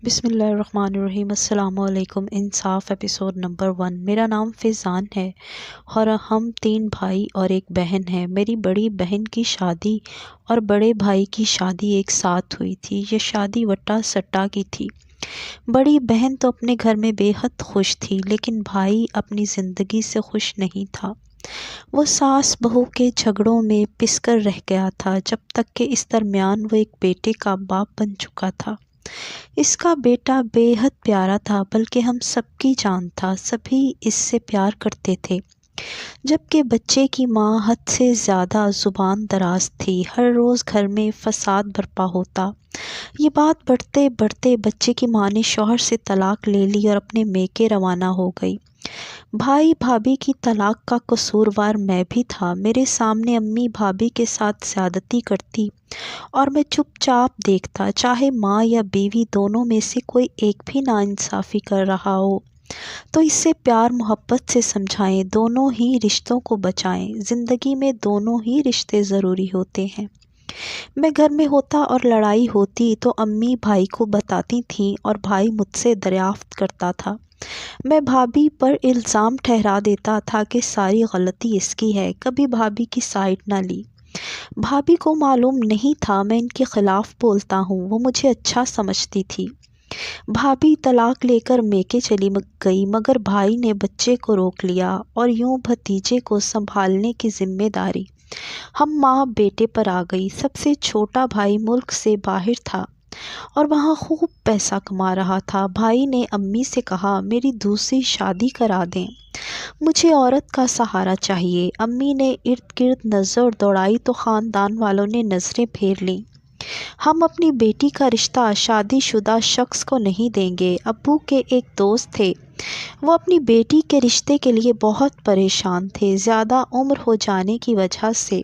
بسم اللہ الرحمن الرحیم۔ السلام علیکم۔ انصاف ایپیسوڈ نمبر 1۔ میرا نام فیضان ہے اور ہم 3 بھائی اور ایک بہن ہیں۔ میری بڑی بہن کی شادی اور بڑے بھائی کی شادی ایک ساتھ ہوئی تھی۔ یہ شادی وٹا سٹا کی تھی۔ بڑی بہن تو اپنے گھر میں بے حد خوش تھی، لیکن بھائی اپنی زندگی سے خوش نہیں تھا۔ وہ ساس بہو کے جھگڑوں میں پس کر رہ گیا تھا، جب تک کہ اس درمیان وہ ایک بیٹے کا باپ بن چکا تھا۔ اس کا بیٹا بے حد پیارا تھا، بلکہ ہم سب کی جان تھا۔ سبھی اس سے پیار کرتے تھے، جبکہ بچے کی ماں حد سے زیادہ زبان دراز تھی۔ ہر روز گھر میں فساد برپا ہوتا۔ یہ بات بڑھتے بڑھتے بچے کی ماں نے شوہر سے طلاق لے لی اور اپنے میکے روانہ ہو گئی۔ بھائی بھابھی کی طلاق کا قصوروار میں بھی تھا۔ میرے سامنے امی بھابھی کے ساتھ زیادتی کرتی اور میں چپ چاپ دیکھتا، چاہے ماں یا بیوی دونوں میں سے کوئی ایک بھی ناانصافی کر رہا ہو تو اس سے پیار محبت سے سمجھائیں۔ دونوں ہی رشتوں کو بچائیں۔ زندگی میں دونوں ہی رشتے ضروری ہوتے ہیں۔ میں گھر میں ہوتا اور لڑائی ہوتی تو امی بھائی کو بتاتی تھیں اور بھائی مجھ سے دریافت کرتا تھا۔ میں بھابھی پر الزام ٹھہرا دیتا تھا کہ ساری غلطی اس کی ہے، کبھی بھابھی کی سائیڈ نہ لی۔ بھابھی کو معلوم نہیں تھا میں ان کے خلاف بولتا ہوں، وہ مجھے اچھا سمجھتی تھی۔ بھابھی طلاق لے کر میکے چلی گئی، مگر بھائی نے بچے کو روک لیا اور یوں بھتیجے کو سنبھالنے کی ذمہ داری ہم ماں بیٹے پر آ گئی۔ سب سے چھوٹا بھائی ملک سے باہر تھا اور وہاں خوب پیسہ کما رہا تھا۔ بھائی نے امی سے کہا، میری دوسری شادی کرا دیں، مجھے عورت کا سہارا چاہیے۔ امی نے ارد گرد نظر دوڑائی تو خاندان والوں نے نظریں پھیر لیں۔ ہم اپنی بیٹی کا رشتہ شادی شدہ شخص کو نہیں دیں گے۔ ابو کے ایک دوست تھے، وہ اپنی بیٹی کے رشتے کے لیے بہت پریشان تھے۔ زیادہ عمر ہو جانے کی وجہ سے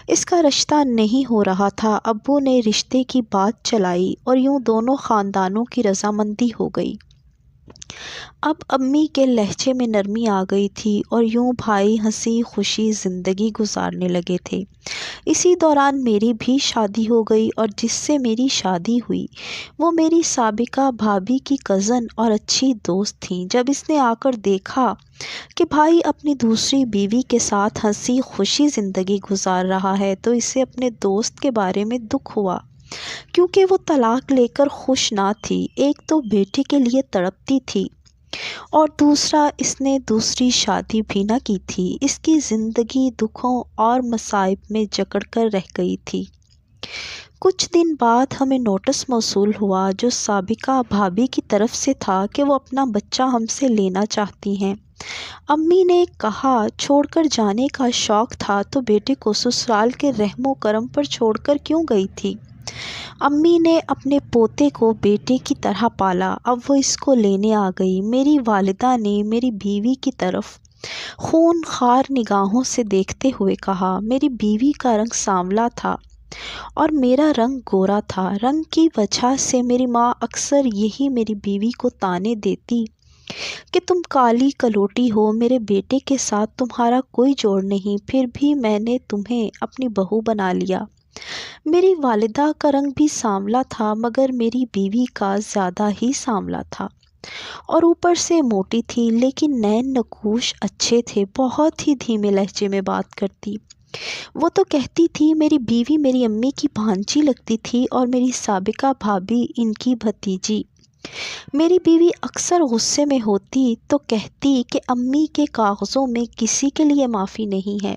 اس کا رشتہ نہیں ہو رہا تھا۔ ابو نے رشتے کی بات چلائی اور یوں دونوں خاندانوں کی رضامندی ہو گئی۔ اب امی کے لہجے میں نرمی آ گئی تھی اور یوں بھائی ہنسی خوشی زندگی گزارنے لگے تھے۔ اسی دوران میری بھی شادی ہو گئی اور جس سے میری شادی ہوئی وہ میری سابقہ بھابھی کی کزن اور اچھی دوست تھیں۔ جب اس نے آ کر دیکھا کہ بھائی اپنی دوسری بیوی کے ساتھ ہنسی خوشی زندگی گزار رہا ہے تو اسے اپنے دوست کے بارے میں دکھ ہوا، کیونکہ وہ طلاق لے کر خوش نہ تھی۔ ایک تو بیٹے کے لیے تڑپتی تھی اور دوسرا اس نے دوسری شادی بھی نہ کی تھی۔ اس کی زندگی دکھوں اور مصائب میں جکڑ کر رہ گئی تھی۔ کچھ دن بعد ہمیں نوٹس موصول ہوا جو سابقہ بھابھی کی طرف سے تھا کہ وہ اپنا بچہ ہم سے لینا چاہتی ہیں۔ امی نے کہا، چھوڑ کر جانے کا شوق تھا تو بیٹے کو سسرال کے رحم و کرم پر چھوڑ کر کیوں گئی تھی؟ امی نے اپنے پوتے کو بیٹے کی طرح پالا، اب وہ اس کو لینے آ گئی۔ میری والدہ نے میری بیوی کی طرف خون خوار نگاہوں سے دیکھتے ہوئے کہا، میری بیوی کا رنگ سانولا تھا اور میرا رنگ گورا تھا۔ رنگ کی وجہ سے میری ماں اکثر یہی میری بیوی کو طعنے دیتی کہ تم کالی کلوٹی ہو، میرے بیٹے کے ساتھ تمہارا کوئی جوڑ نہیں، پھر بھی میں نے تمہیں اپنی بہو بنا لیا۔ میری والدہ کا رنگ بھی سانولا تھا، مگر میری بیوی کا زیادہ ہی سانولا تھا اور اوپر سے موٹی تھی، لیکن نین نقوش اچھے تھے۔ بہت ہی دھیمے لہجے میں بات کرتی۔ وہ تو کہتی تھی میری بیوی میری امی کی بھانجی لگتی تھی اور میری سابقہ بھابھی ان کی بھتیجی۔ میری بیوی اکثر غصے میں ہوتی تو کہتی کہ امی کے کاغذوں میں کسی کے لیے معافی نہیں ہے۔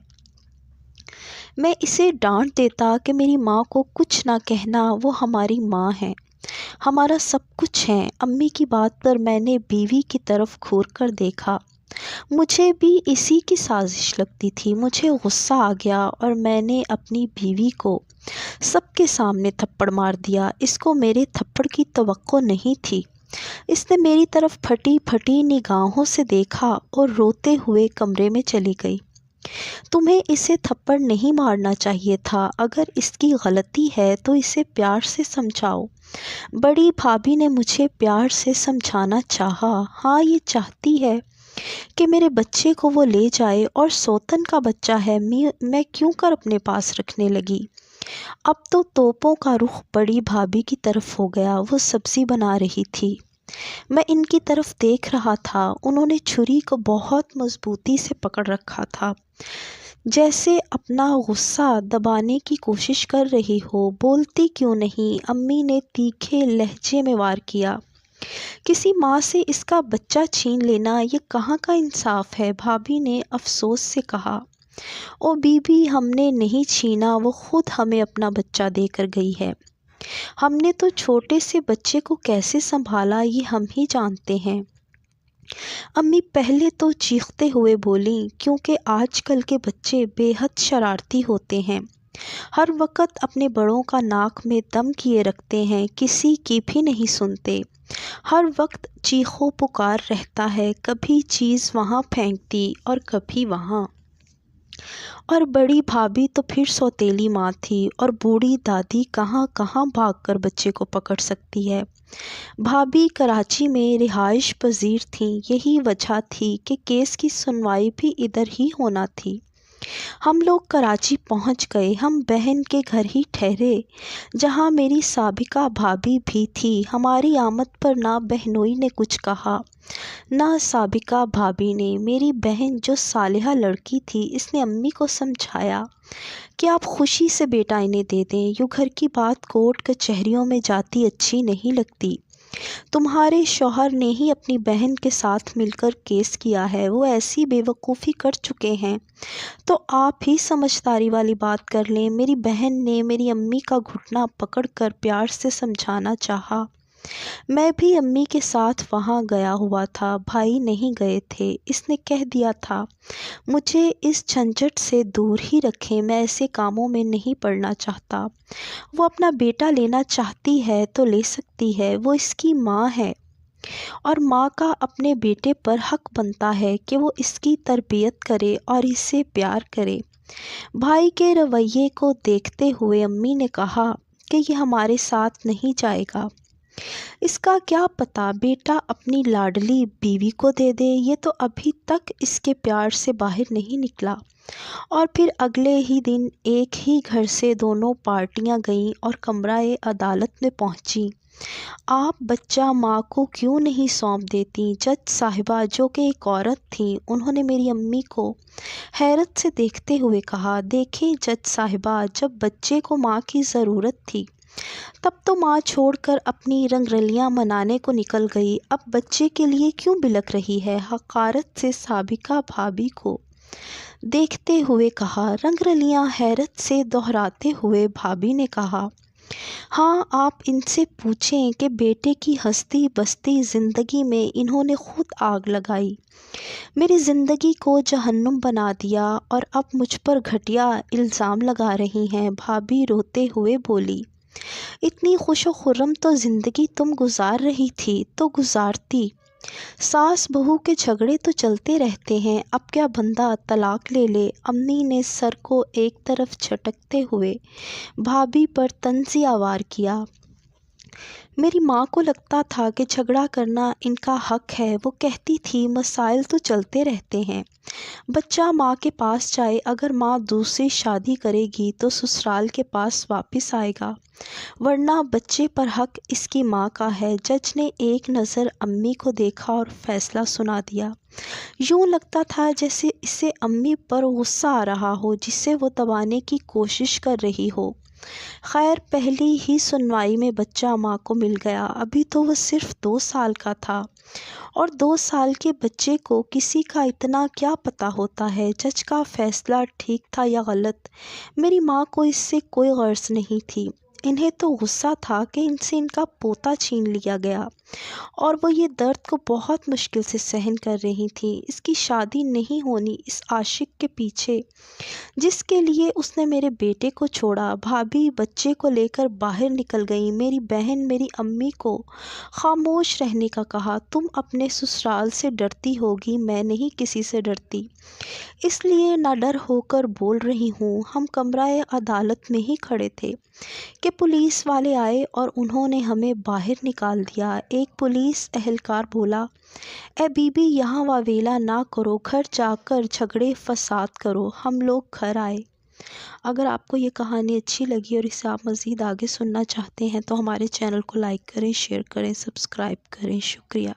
میں اسے ڈانٹ دیتا کہ میری ماں کو کچھ نہ کہنا، وہ ہماری ماں ہیں، ہمارا سب کچھ ہیں۔ امی کی بات پر میں نے بیوی کی طرف گھور کر دیکھا۔ مجھے بھی اسی کی سازش لگتی تھی۔ مجھے غصہ آ گیا اور میں نے اپنی بیوی کو سب کے سامنے تھپڑ مار دیا۔ اس کو میرے تھپڑ کی توقع نہیں تھی۔ اس نے میری طرف پھٹی پھٹی نگاہوں سے دیکھا اور روتے ہوئے کمرے میں چلی گئی۔ تمہیں اسے تھپڑ نہیں مارنا چاہیے تھا، اگر اس کی غلطی ہے تو اسے پیار سے سمجھاؤ۔ بڑی بھابھی نے مجھے پیار سے سمجھانا چاہا۔ ہاں، یہ چاہتی ہے کہ میرے بچے کو وہ لے جائے، اور سوتن کا بچہ ہے، میں کیوں کر اپنے پاس رکھنے لگی۔ اب تو توپوں کا رخ بڑی بھابھی کی طرف ہو گیا۔ وہ سبزی بنا رہی تھی، میں ان کی طرف دیکھ رہا تھا۔ انہوں نے چھری کو بہت مضبوطی سے پکڑ رکھا تھا، جیسے اپنا غصہ دبانے کی کوشش کر رہی ہو۔ بولتی کیوں نہیں؟ امی نے تیکھے لہجے میں وار کیا۔ کسی ماں سے اس کا بچہ چھین لینا، یہ کہاں کا انصاف ہے؟ بھابھی نے افسوس سے کہا۔ او بی بی، ہم نے نہیں چھینا، وہ خود ہمیں اپنا بچہ دے کر گئی ہے۔ ہم نے تو چھوٹے سے بچے کو کیسے سنبھالا یہ ہم ہی جانتے ہیں۔ امی پہلے تو چیختے ہوئے بولیں، کیونکہ آج کل کے بچے بے حد شرارتی ہوتے ہیں، ہر وقت اپنے بڑوں کا ناک میں دم کیے رکھتے ہیں، کسی کی بھی نہیں سنتے، ہر وقت چیخو پکار رہتا ہے، کبھی چیز وہاں پھینکتی اور کبھی وہاں۔ اور بڑی بھابھی تو پھر سوتیلی ماں تھی، اور بوڑھی دادی کہاں کہاں بھاگ کر بچے کو پکڑ سکتی ہے۔ بھابھی کراچی میں رہائش پذیر تھیں، یہی وجہ تھی کہ کیس کی سنوائی بھی ادھر ہی ہونا تھی۔ ہم لوگ کراچی پہنچ گئے۔ ہم بہن کے گھر ہی ٹھہرے، جہاں میری سابقہ بھابھی بھی تھی۔ ہماری آمد پر نہ بہنوئی نے کچھ کہا، نہ سابقہ بھابھی نے۔ میری بہن جو صالحہ لڑکی تھی، اس نے امی کو سمجھایا کہ آپ خوشی سے بیٹا انہیں دے دیں، یوں گھر کی بات کورٹ کچہریوں میں جاتی اچھی نہیں لگتی۔ تمہارے شوہر نے ہی اپنی بہن کے ساتھ مل کر کیس کیا ہے، وہ ایسی بے وقوفی کر چکے ہیں، تو آپ ہی سمجھداری والی بات کر لیں۔ میری بہن نے میری امی کا گھٹنا پکڑ کر پیار سے سمجھانا چاہا۔ میں بھی امی کے ساتھ وہاں گیا ہوا تھا، بھائی نہیں گئے تھے۔ اس نے کہہ دیا تھا مجھے اس جھنجھٹ سے دور ہی رکھیں، میں ایسے کاموں میں نہیں پڑنا چاہتا۔ وہ اپنا بیٹا لینا چاہتی ہے تو لے سکتی ہے، وہ اس کی ماں ہے، اور ماں کا اپنے بیٹے پر حق بنتا ہے کہ وہ اس کی تربیت کرے اور اسے پیار کرے۔ بھائی کے رویے کو دیکھتے ہوئے امی نے کہا کہ یہ ہمارے ساتھ نہیں جائے گا۔ اس کا کیا پتہ بیٹا اپنی لاڈلی بیوی کو دے دے، یہ تو ابھی تک اس کے پیار سے باہر نہیں نکلا۔ اور پھر اگلے ہی دن ایک ہی گھر سے دونوں پارٹیاں گئیں اور کمرہ عدالت میں پہنچیں۔ آپ بچہ ماں کو کیوں نہیں سونپ دیتی؟ جج صاحبہ، جو کہ ایک عورت تھیں، انہوں نے میری امی کو حیرت سے دیکھتے ہوئے کہا، دیکھیں جج صاحبہ، جب بچے کو ماں کی ضرورت تھی تب تو ماں چھوڑ کر اپنی رنگ رلیاں منانے کو نکل گئی، اب بچے کے لیے کیوں بلک رہی ہے؟ حقارت سے سابقہ بھابھی کو دیکھتے ہوئے کہا۔ رنگ رلیاں؟ حیرت سے دہراتے ہوئے بھابھی نے کہا، ہاں، آپ ان سے پوچھیں کہ بیٹے کی ہستی بستی زندگی میں انہوں نے خود آگ لگائی، میری زندگی کو جہنم بنا دیا، اور اب مجھ پر گھٹیا الزام لگا رہی ہیں۔ بھابھی روتے ہوئے بولی، اتنی خوش و خرم تو زندگی تم گزار رہی تھی تو گزارتی، ساس بہو کے جھگڑے تو چلتے رہتے ہیں، اب کیا بندہ طلاق لے لے؟ امی نے سر کو ایک طرف جھٹکتے ہوئے بھابھی پر طنزیہ وار کیا۔ میری ماں کو لگتا تھا کہ جھگڑا کرنا ان کا حق ہے، وہ کہتی تھی مسائل تو چلتے رہتے ہیں، بچہ ماں کے پاس جائے، اگر ماں دوسری شادی کرے گی تو سسرال کے پاس واپس آئے گا، ورنہ بچے پر حق اس کی ماں کا ہے۔ جج نے ایک نظر امی کو دیکھا اور فیصلہ سنا دیا۔ یوں لگتا تھا جیسے اسے امی پر غصہ آ رہا ہو، جسے وہ دبانے کی کوشش کر رہی ہو۔ خیر، پہلی ہی سنوائی میں بچہ ماں کو مل گیا۔ ابھی تو وہ صرف 2 سال کا تھا، اور 2 سال کے بچے کو کسی کا اتنا کیا پتہ ہوتا ہے جج کا فیصلہ ٹھیک تھا یا غلط؟ میری ماں کو اس سے کوئی غرض نہیں تھی، انہیں تو غصہ تھا کہ ان سے ان کا پوتا چھین لیا گیا، اور وہ یہ درد کو بہت مشکل سے سہن کر رہی تھیں۔ اس کی شادی نہیں ہونی اس عاشق کے پیچھے جس کے لیے اس نے میرے بیٹے کو چھوڑا۔ بھابھی بچے کو لے کر باہر نکل گئی۔ میری بہن میری امی کو خاموش رہنے کا کہا، تم اپنے سسرال سے ڈرتی ہوگی، میں نہیں کسی سے ڈرتی، اس لیے نہ ڈر ہو کر بول رہی ہوں۔ ہم کمرہ عدالت میں ہی کھڑے تھے کہ کہ پولیس والے آئے اور انہوں نے ہمیں باہر نکال دیا۔ ایک پولیس اہلکار بولا، اے بی بی یہاں واویلا نہ کرو، گھر جا کر جھگڑے فساد کرو۔ ہم لوگ گھر آئے۔ اگر آپ کو یہ کہانی اچھی لگی اور اسے آپ مزید آگے سننا چاہتے ہیں تو ہمارے چینل کو لائک کریں، شیئر کریں، سبسکرائب کریں۔ شکریہ۔